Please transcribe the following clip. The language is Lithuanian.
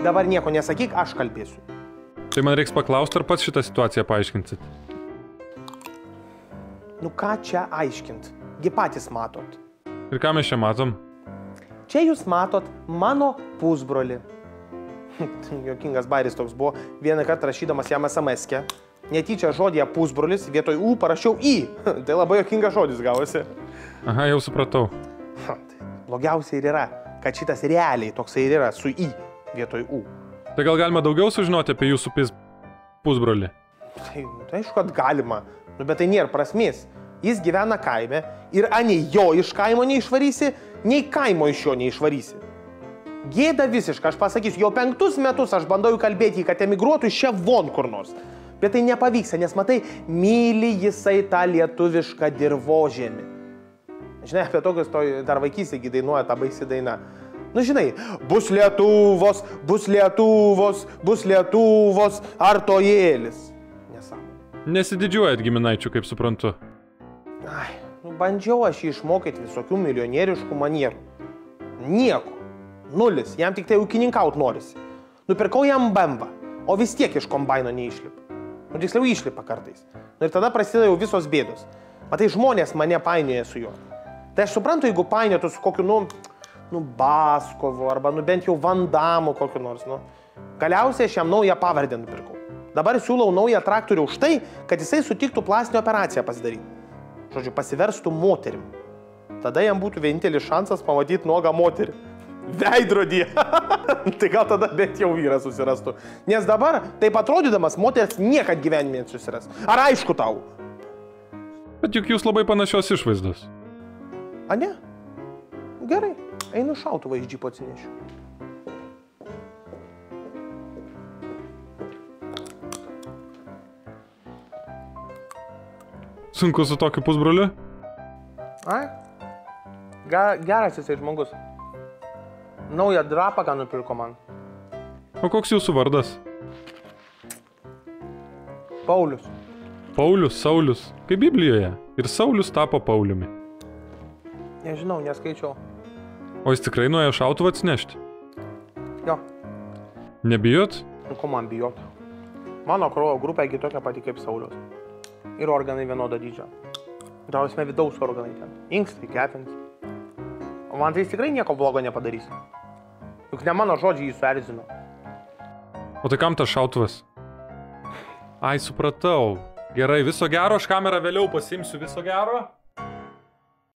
Dabar nieko nesakyk, aš kalbėsiu. Tai man reiks paklausti, ar pats šitą situaciją paaiškinsit. Nu ką čia aiškint? Gi patys matot. Ir ką mes čia matom? Čia jūs matot mano pusbrolį. Jokingas bairis toks buvo. Vieną kartą rašydamas jam SMS-kę. Netyčia žodėje pusbrolis, vietoj U parašiau I. Tai labai jokingas žodis gavosi. Aha, jau supratau. Blogiausia ir yra, kad šitas realiai toksai ir yra su I vietoj U. Tai gal galima daugiau sužinoti apie jūsų pusbrolį? Tai aišku, kad galima. Nu, bet tai nėra prasmės. Jis gyvena kaime ir nei jo iš kaimo neišvarysi, nei kaimo iš jo neišvarysi. Gėda visiškai, aš pasakysiu, jau 5 metus aš bandau kalbėti, kad emigruotų iš čia von kur nors. Bet tai nepavyksta, nes matai, myli jisai tą lietuvišką dirvožėmį. Žinai, apie tokius dar vaikystėje dainuoja tą baisi dainą. Nu žinai, bus Lietuvos, bus Lietuvos, bus Lietuvos, artojėlis. Nesąmonė. Nesididžiuojat giminaičių, kaip suprantu. Ai, nu bandžiau aš jį išmokyti visokių milijonieriškų manierų. Nieko. Nulis. Jam tik tai ūkininkaut norisi. Nupirkau jam BMW, o vis tiek iš kombaino neišlipa. Nu tiksliau išlipa kartais. Nu ir tada prasideda jau visos bėdos. Matai, žmonės mane painioja su juo. Tai aš suprantu, jeigu painiotų su kokiu, Baskovu arba bent jau Van Damu kokiu nors, Galiausiai aš jam naują pavardę nupirkau. Dabar siūlau naują traktorių už tai, kad jisai sutiktų plastinę operaciją pasidaryti. Žodžiu, pasiverstų moterim. Tada jam būtų vienintelis šansas pamatyti nuogą moterį. Veidrodyje. Tai gal tada bent jau vyras susirastų. Nes dabar, taip atrodydamas, moters niekad gyvenime nesusiras. Ar aišku tau? Bet juk jūs labai panašios išvaizdos. A ne? Gerai. Einu šautuvą iš džipo atsinešiu. Sunku su tokiu pusbroliu? Ai? Geras jisai žmogus. Naują drapaką nupirko man. O koks jūsų vardas? Paulius. Paulius, Saulius. Kaip Biblijoje. Ir Saulius tapo Pauliumi. Nežinau, neskaičiau. O jis tikrai nuėjo šautuvą atsinešti? Jo. Nebijot? Nu, ko man bijot? Mano kraujo grupė tokia pati kaip Saulius. Ir organai vienodo dydžio. Dausime vidaus organai ten. Inkstai, kepenys. O man tai jis tikrai nieko blogo nepadarys. Juk ne mano žodžiai jį suerzino. O tai kam tas šautuvas? Ai, supratau. Gerai, viso gero, aš kamerą vėliau pasiimsiu, viso gero.